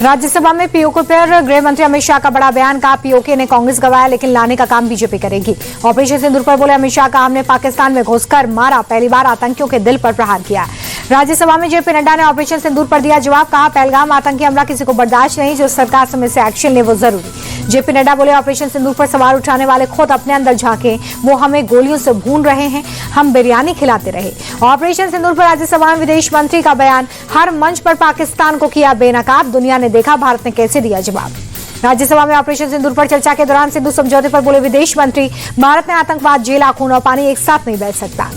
राज्यसभा में पीओके पर गृह मंत्री अमित शाह का बड़ा बयान। कहा पीओके ने कांग्रेस गवाया लेकिन लाने का काम बीजेपी करेगी। ऑपरेशन सिंदूर पर बोले अमित शाह का हमने पाकिस्तान में घुसकर मारा, पहली बार आतंकियों के दिल पर प्रहार किया। राज्यसभा में जेपी नड्डा ने ऑपरेशन सिंदूर पर दिया जवाब। कहा पहलगाम आतंकी हमला किसी को बर्दाश्त नहीं, जो सरकार समय से एक्शन ले वो जरूरी। जेपी नड्डा बोले ऑपरेशन सिंदूर पर सवाल उठाने वाले खुद अपने अंदर झांके, वो हमें गोलियों से भून रहे हैं, हम बिरयानी खिलाते रहे। ऑपरेशन सिंदूर पर राज्यसभा में विदेश मंत्री का बयान। हर मंच पर पाकिस्तान को किया बेनकाब, दुनिया ने देखा भारत ने कैसे दिया जवाब। राज्यसभा में ऑपरेशन सिंदूर पर चर्चा के दौरान सिंधु समझौते पर बोले विदेश मंत्री, भारत ने आतंकवाद, जेल, खून और पानी एक साथ नहीं बह सकता।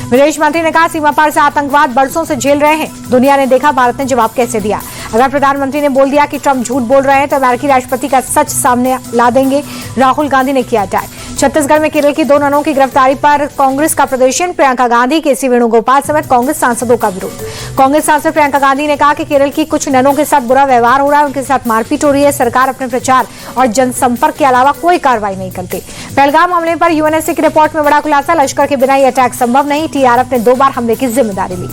विदेश मंत्री ने कहा सीमा पार से आतंकवाद बरसों से झेल रहे हैं, दुनिया ने देखा भारत ने जवाब कैसे दिया। अगर प्रधानमंत्री ने बोल दिया कि ट्रंप झूठ बोल रहे हैं तो अमेरिकी राष्ट्रपति का सच सामने ला देंगे, राहुल गांधी ने किया अटैक। छत्तीसगढ़ में केरल की दो ननों की गिरफ्तारी पर कांग्रेस का प्रदर्शन। प्रियंका गांधी, केसी वेणुगोपाल समेत कांग्रेस सांसदों का विरोध। कांग्रेस सांसद प्रियंका गांधी ने कहा कि केरल की कुछ ननों के साथ बुरा व्यवहार हो रहा है, उनके साथ मारपीट हो रही है, सरकार अपने प्रचार और जनसंपर्क के अलावा कोई कार्रवाई नहीं करती। पहलगाम हमले पर यूएनएससी की रिपोर्ट में बड़ा खुलासा, लश्कर के बिना ये अटैक संभव नहीं, टीआरएफ ने 2 बार हमले की जिम्मेदारी ली।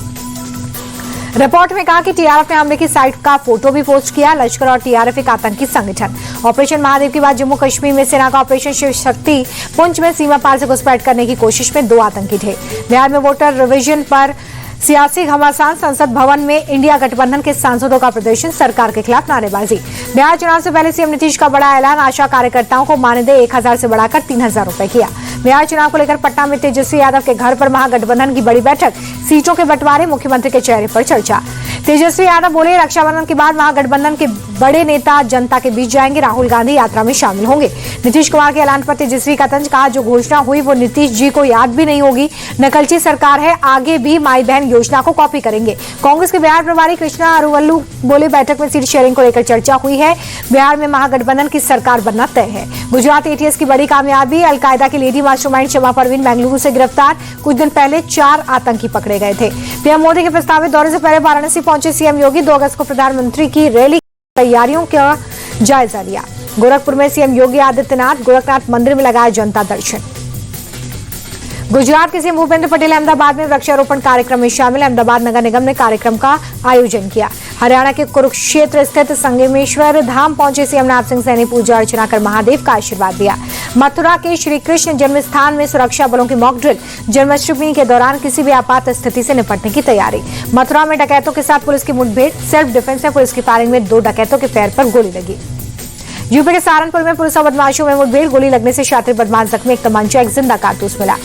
रिपोर्ट में कहा कि टीआरएफ ने हमले की साइट का फोटो भी पोस्ट किया। लश्कर और टीआरएफ एक आतंकी संगठन। ऑपरेशन महादेव के बाद जम्मू कश्मीर में सेना का ऑपरेशन शिव शक्ति पुंछ में सीमा पार से घुसपैठ करने की कोशिश में 2 आतंकी थे। बिहार में वोटर रिविजन पर सियासी घमासान। संसद भवन में इंडिया गठबंधन के सांसदों का प्रदर्शन, सरकार के खिलाफ नारेबाजी। बिहार चुनाव से पहले सीएम नीतीश का बड़ा ऐलान, आशा कार्यकर्ताओं को मानदेय 1000 से बढ़ाकर 3000 रुपए किया। बिहार चुनाव को लेकर पटना में तेजस्वी यादव के घर पर महागठबंधन की बड़ी बैठक, सीटों के बंटवारे, मुख्यमंत्री के चेहरे पर चर्चा। तेजस्वी यादव बोले रक्षाबंधन के बाद महागठबंधन के बड़े नेता जनता के बीच जाएंगे, राहुल गांधी यात्रा में शामिल होंगे। नीतीश कुमार के ऐलान पर तेजस्वी का तंज। कहा जो घोषणा हुई वो नीतीश जी को याद भी नहीं होगी, नकलची सरकार है, आगे भी माई बहन योजना को कॉपी करेंगे। कांग्रेस के बिहार प्रभारी कृष्णा अरुवल्लू बोले बैठक में सीट शेयरिंग को लेकर चर्चा हुई है, बिहार में महागठबंधन की सरकार बनना तय है। गुजरात एटीएस की बड़ी कामयाबी, अलकायदा की लेडी मास्टरमाइंड शमा परवीन बेंगलुरु से गिरफ्तार। कुछ दिन पहले 4 आतंकी पकड़े गए थे। पीएम मोदी के प्रस्तावित दौरे से पहले वाराणसी पहुंचे सीएम योगी। 2 अगस्त को प्रधानमंत्री की रैली की तैयारियों का जायजा लिया। गोरखपुर में सीएम योगी आदित्यनाथ गोरखनाथ मंदिर में लगाया जनता दर्शन। गुजरात के सीएम भूपेंद्र पटेल अहमदाबाद में वृक्षारोपण कार्यक्रम में शामिल। अहमदाबाद नगर निगम ने कार्यक्रम का आयोजन किया। हरियाणा के कुरुक्षेत्र स्थित संगमेश्वर धाम पहुंचे सीएम नाथ सिंह सैनी, पूजा अर्चना कर महादेव का आशीर्वाद दिया। मथुरा के श्री कृष्ण जन्म स्थान में सुरक्षा बलों की मॉक ड्रिल, जन्माष्टमी के दौरान किसी भी आपात स्थिति से निपटने की तैयारी। मथुरा में डकैतों के साथ पुलिस की मुठभेड़, सेल्फ डिफेंस में पुलिस की फायरिंग में 2 डकैतों के पैर पर गोली लगी। यूपी के सहारनपुर में पुलिस और बदमाशों में मुठभेड़, गोली लगने से शातिर बदमाश जख्मी, एक तमंचा, एक जिंदा कारतूस मिला।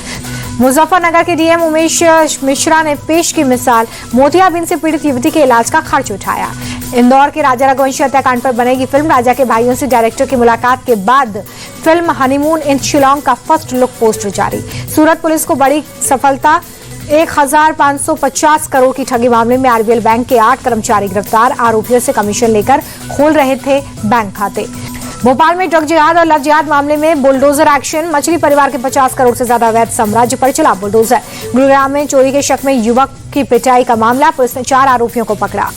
मुजफ्फरनगर के डीएम उमेश मिश्रा ने पेश की मिसाल, मोतियाबिंद से पीड़ित युवती के इलाज का खर्च उठाया। इंदौर के राजा रघुवंशी हत्याकांड पर बनेगी फिल्म। राजा के भाइयों से डायरेक्टर की मुलाकात के बाद फिल्म हनीमून इन शिलोंग का फर्स्ट लुक पोस्टर जारी। सूरत पुलिस को बड़ी सफलता, 1550 करोड़ की ठगी मामले में आरबीएल बैंक के 8 कर्मचारी गिरफ्तार। आरोपियों से कमीशन लेकर खोल रहे थे बैंक खाते। भोपाल में ड्रग जिहाद और लव जिहाद मामले में बुलडोजर एक्शन। मछली परिवार के 50 करोड़ से ज्यादा अवैध साम्राज्य पर चला बुलडोजर। गुरुग्राम में चोरी के शक में युवक की पिटाई का मामला, पुलिस ने 4 आरोपियों को पकड़ा।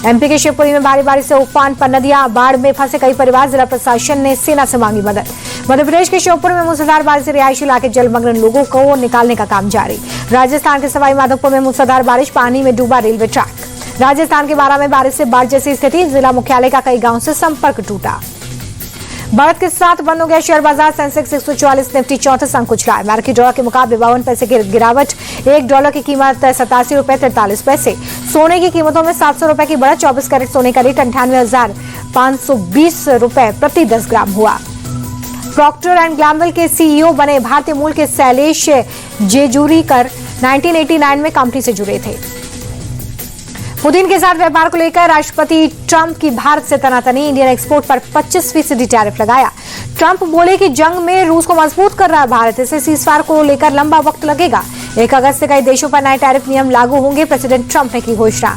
एमपी के शिवपुरी में भारी बारिश से उफान पर नदियां, बाढ़ में फंसे कई परिवार, जिला प्रशासन ने सेना से मांगी मदद। मध्य प्रदेश के शिवपुर में मूसलाधार बारिश से रिहायशी इलाके जलमग्न, लोगों को निकालने का काम जारी। राजस्थान के सवाई माधोपुर में मूसलाधार बारिश, पानी में डूबा रेलवे ट्रैक। राजस्थान के बारां में बारिश से बाढ़ जैसी स्थिति, जिला मुख्यालय का कई गांव से संपर्क टूटा। बढ़त के साथ बंद हो गया शेयर बाजार। सेंसेक्स 144, निफ्टी 34 अंक कुचला। अमेरिकी डॉलर के मुकाबले 52 पैसे की गिरावट। $1 की कीमत 87 रुपए 43 पैसे। सोने की कीमतों में 700 रुपए की बढ़त। 24 कैरेट सोने का रेट 98,520 रुपए प्रति 10 ग्राम हुआ। प्रॉक्टर एंड गैम्बल के सीईओ बने भारतीय मूल के शैलेश जेजूरीकर 1989 में कंपनी से जुड़े थे। पुतिन के साथ व्यापार को लेकर राष्ट्रपति ट्रंप की भारत से तनातनी। इंडियन एक्सपोर्ट पर 25% टैरिफ लगाया। ट्रंप बोले कि जंग में रूस को मजबूत कर रहा है भारत, इसे सीजफायर को लेकर लंबा वक्त लगेगा। 1 अगस्त से कई देशों पर नए टैरिफ नियम लागू होंगे, प्रेसिडेंट ट्रंप ने की घोषणा।